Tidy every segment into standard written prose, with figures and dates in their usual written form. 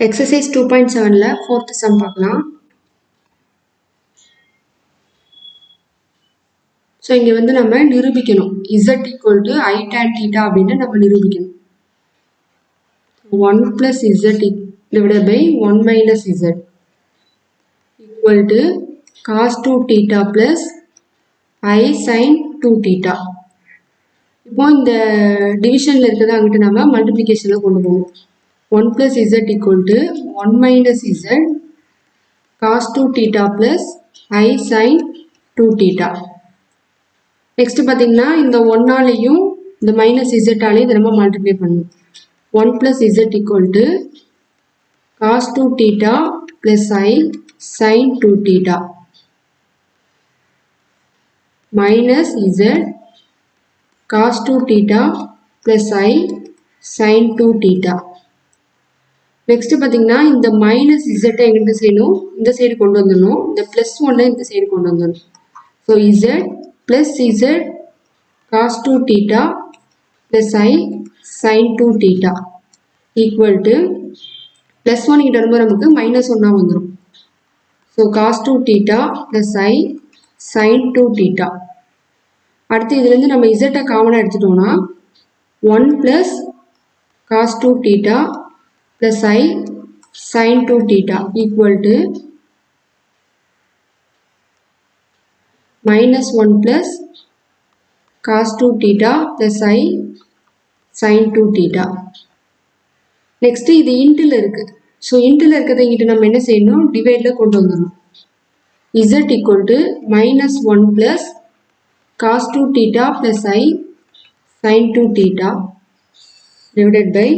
Exercise 2.7ல 4th sum பார்க்கலாம். So இங்க வந்து நம்ம நிரூபிக்கணும். Z equal to I tan theta அப்படின்னு நம்ம நிரூபிக்கணும். 1 plus Z divided by 1 minus Z equal to cos 2 theta plus I sin 2 theta. இப்போ இந்த டிவிஷன்ல இருக்கிறத அங்கிட்டு நம்ம மல்டிப்ளிகேஷன்ல கொண்டு போவோம். 1 plus Z equal to 1 minus Z cos 2 theta plus I sin 2 theta. Next பார்த்தீங்கன்னா இந்த 1 ஆலையும் இந்த minus Z ஆலையும் இதை நம்ம மல்டிப்ளை பண்ணணும். 1 plus Z equal to cos 2 theta plus I sin 2 theta minus Z cos 2 theta plus I sin 2 theta. Next பார்த்தீங்கன்னா இந்த minus இசட்டை எங்கிட்ட செய்யணும், இந்த சைடு கொண்டு வந்துடணும், இந்த பிளஸ் ஒன்னை இந்த சைடு கொண்டு வந்துடணும். So Z plus Z cos 2 theta plus I sine 2 theta equal to plus one கிட்ட வரும்போது நமக்கு மைனஸ் ஒன்னா வந்துடும். So cos 2 theta plus I sine 2 theta. அடுத்து இதுலேருந்து நம்ம இசட்டை காமனாக எடுத்துட்டோம்னா 1 plus cos 2 theta plus I sin 2 theta equal to minus 1 plus cos 2 theta plus I sin 2 theta. Next இது இன்டில் இருக்கு. ஸோ இன்டில் இருக்கிறத இங்கிட்டு நம்ம என்ன செய்யணும், டிவைடில் கொண்டு வந்துடணும். Z equal to minus 1 plus cos 2 theta plus I sin 2 theta divided by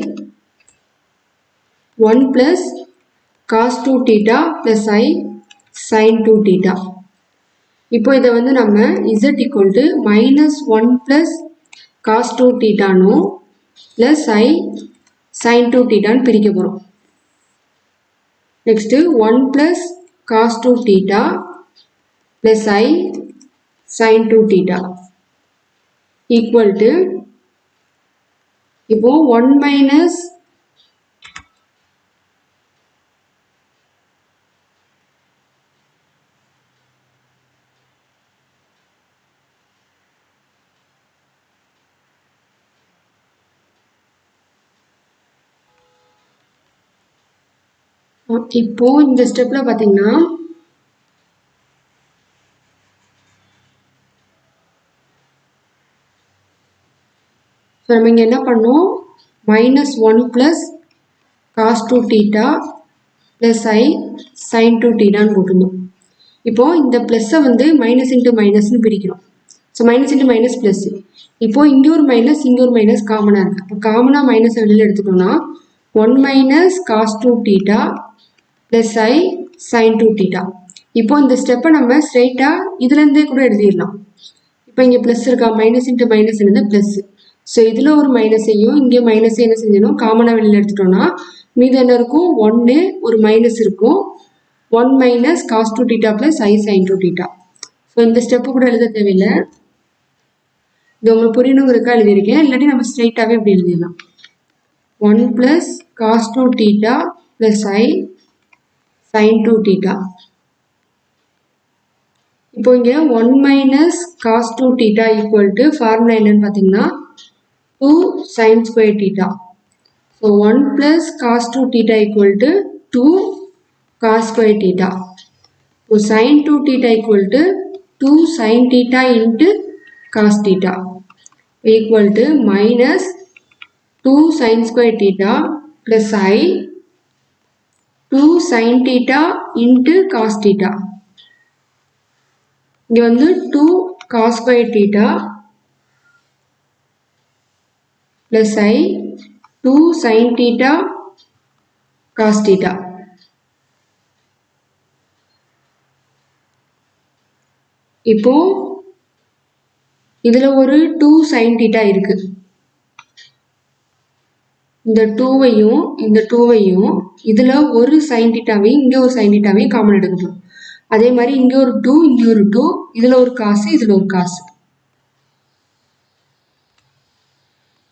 1 plus cos 2 theta plus I sin 2 theta. இப்போ இதை வந்து நம்ம Z equal to minus 1 plus cos 2 theta no plus I sin 2 theta பிரிக்க போகிறோம். Next 1 plus cos 2 theta plus I sin 2 theta equal to இப்போ 1 minus இப்போ இந்த ஸ்டெப்ல பாத்தீங்கன்னா நம்ம இங்க என்ன பண்ணோம், minus 1 plus cos 2 theta plus I sin 2 theta போட்டுருந்தோம். இப்போ இந்த பிளஸ்ஸை வந்து மைனஸ் இன்ட்டு மைனஸ்னு பிரிக்கிறோம். So minus into minus plus. இப்போ இங்கே ஒரு மைனஸ் காமனாக இருக்கு. இப்போ காமனாக மைனஸ் வெளியில் எடுத்துட்டோம்னா 1 minus cos 2 theta plus I sin 2 theta. இப்போ இந்த ஸ்டெப்பை நம்ம ஸ்ட்ரைட்டாக இதுலேருந்தே கூட எழுதிடலாம். இப்போ இங்கே ப்ளஸ் இருக்கா, மைனஸ் இன்ட்டு மைனஸ் இருந்து ப்ளஸ். ஸோ இதில் ஒரு மைனஸையும் இங்கே மைனஸையும் என்ன செஞ்சணும், காமனாக வெளியில் எடுத்துட்டோம்னா மீது என்ன இருக்கும், 1 ஒரு மைனஸ் இருக்கும், 1 minus cos 2 theta plus I sin 2 theta. So இந்த ஸ்டெப்பு கூட எழுத தேவையில்லை, இது உங்களுக்கு புரியணுங்கிறதுக்கா எழுதியிருக்கேன். இல்லாட்டி நம்ம ஸ்ட்ரைட்டாகவே இப்படி எழுதிடலாம். 1 plus cos 2 theta plus I sin 2 theta. இப்போ இங்க 1 minus cos 2 theta equal to formula என்னன்னு பார்த்தீங்கன்னா 2 sin square theta. So 1 plus cos 2 theta equal to 2 cos square theta. So sin 2 theta equal to 2 sin theta into cos theta equal to minus 2 sin square theta plus I 2 sin theta into cos theta. இங்க வந்து 2 cos square theta plus I 2 sin theta cos theta. இப்போ இதுல ஒரு 2 sin theta இருக்கு. இந்த 2வையும் இந்த 2வையும் இதுல ஒரு sin thetaவையும் இங்க ஒரு sin thetaவையும் காமன் எடுக்கணும். அதே மாதிரி இங்க ஒரு 2 இங்க ஒரு 2, இதுல ஒரு காசு இதுல ஒரு காசு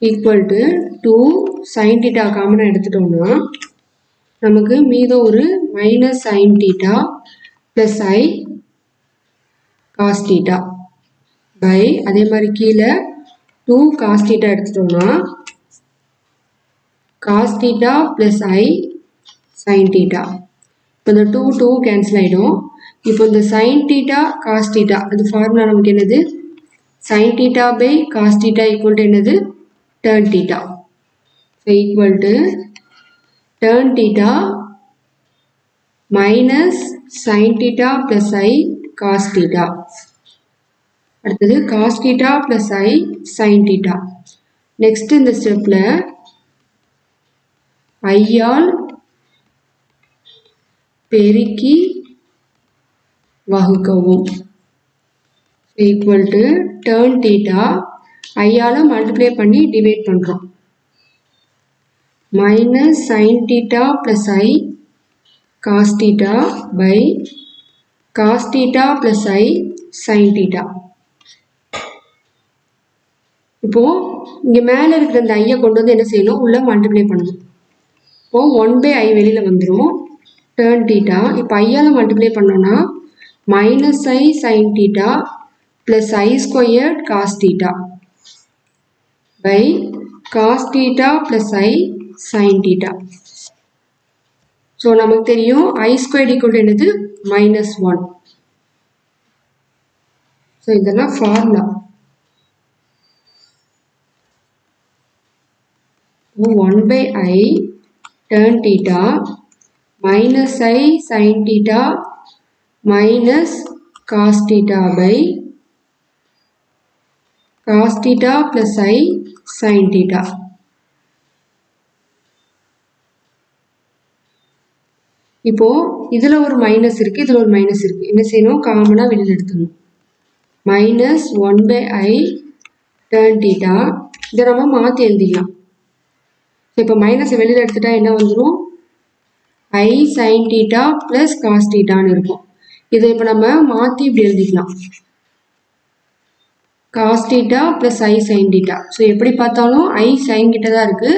equal to 2 sin theta காமனா எடுத்துட்டோம்னா நமக்கு மீதம் ஒரு minus sine theta plus i cos theta by அதே மாதிரி கீழே 2 காஸ் தீட்டா எடுத்துட்டோம்னா காஸ் தீட்டா ப்ளஸ் ஐ சைன் தீட்டா. இப்போ இந்த 2 கேன்சல் ஆகிடும். இப்போ இந்த சைன் தீட்டா காஸ் தீட்டா அது ஃபார்முலா நமக்கு என்னது sine theta by cos theta equal to என்னது tan theta. Equal to tan theta minus sine theta plus i cos theta. அடுத்தது காஸ் தீட்டா ப்ளஸ் ஐ சைன் தீட்டா. நெக்ஸ்ட் இந்த ஸ்டெப்பில் ஐயால் பெருக்கி வகுக்கவும் ஈக்குவல் டு டேர்ன் தீட்டா ஐயால் மல்டிப்ளை பண்ணி divide பண்ணுறோம் minus sine theta plus i cos theta by cos theta plus I sine theta. இப்போது இங்கே மேலே இருக்கிற இந்த ஐயை கொண்டு வந்து என்ன செய்யணும் உள்ளே மல்டிப்ளை பண்ணணும். இப்போது 1/i வெளியில் வந்துடும் டேர்ன் தீட்டா. இப்போ ஐயால் மல்டிப்ளை பண்ணோன்னா minus I sine theta plus I squared cos theta by cos theta plus I sine theta. So நமக்கு தெரியும் I squared equal to -1. So இதெல்லாம் formula. 1/i tan theta minus I sin theta minus cos theta by cos theta plus I sin theta. இப்போ இதுல ஒரு minus இருக்கு, இதுல ஒரு minus இருக்கு. என்ன செய்யணும்? காமனா வெளியில எடுத்துக்கணும். Minus 1/i tan theta. இதை நம்ம மாற்றி எழுதிக்கலாம். இப்போ மைனஸ் வெளியில எடுத்துட்டா என்ன வந்துடும்? I sin theta plus cos thetaன்னு இருக்கும். இதை இப்போ நம்ம மாற்றி இப்படி எழுதிக்கலாம். cos theta plus I sin theta. So எப்படி பார்த்தாலும் I sin கிட்ட தான் இருக்கு,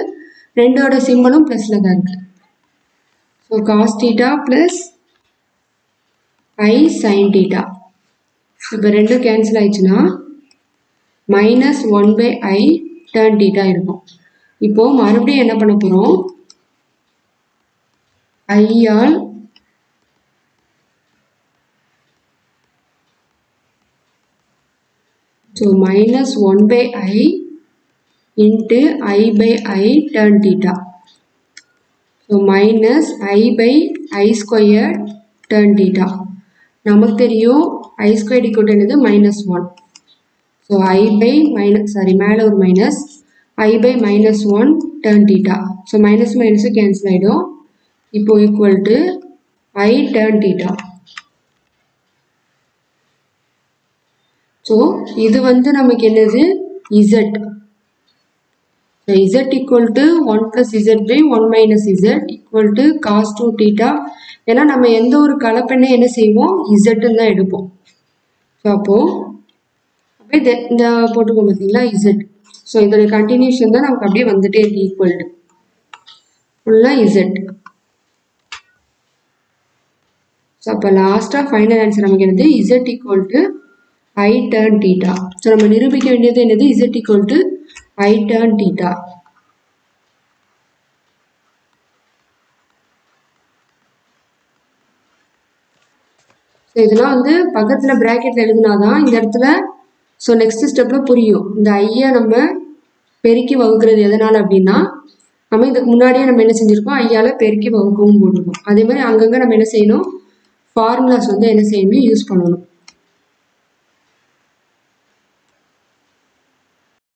ரெண்டோட சிம்பலும் பிளஸ்ல தான் இருக்கு. So cos theta plus I sin theta. இப்போ ரெண்டும் கேன்சல் ஆயிடுச்சுன்னா மைனஸ் 1/i tan theta இருக்கும். இப்போ மறுபடியும் என்ன பண்ண போறோம்? ஐயால் so minus 1/i into I by I tan theta. So minus I by I squared tan theta. நமக்கு தெரியும் I squared equal to என்னது -1. So I by minus மேல ஒரு minus I by -1 tan theta. So minus minus cancel ஆயிடும். இப்போ equal to I tan theta. So இது வந்து நமக்கு என்னது? Z. So Z equal to 1 plus Z by 1 minus Z equal to cos 2 theta. ஏன்னா நம்ம எந்த ஒரு கலப்பெண்ணை என்ன செய்வோம்? Z தான் எடுப்போம். ஸோ அப்போ அப்படியே இந்த போட்டுக்கோங்க பார்த்தீங்களா Z. ஸோ இதோட கண்டினியூஷன் தான் நமக்கு அப்படியே வந்துட்டே இருக்கு ஈக்குவல் டு ஃபுல்லாக Z. ஸோ அப்போ லாஸ்ட்டாக ஃபைனல் ஆன்சர் நமக்கு என்னது? Z equal to I tan theta. So நம்ம நிரூபிக்க வேண்டியது என்னது? Z equal to I tan theta. So இதெல்லாம் வந்து பக்கத்தில் ப்ராக்கெட்டில் எழுதினாதான் இந்த இடத்துல ஸோ நெக்ஸ்ட் ஸ்டெப்பில் புரியும். இந்த ஐயை நம்ம பெருக்கி வகுக்கிறது எதனால் அப்படின்னா, நம்ம இதுக்கு முன்னாடியே நம்ம என்ன செஞ்சுருக்கோம்? ஐயால் பெருக்கி வகுக்கவும் போட்டிருக்கோம். அதே மாதிரி அங்கங்கே நம்ம என்ன செய்யணும்? ஃபார்முலாஸ் வந்து என்ன செய்யணும்? யூஸ் பண்ணணும்.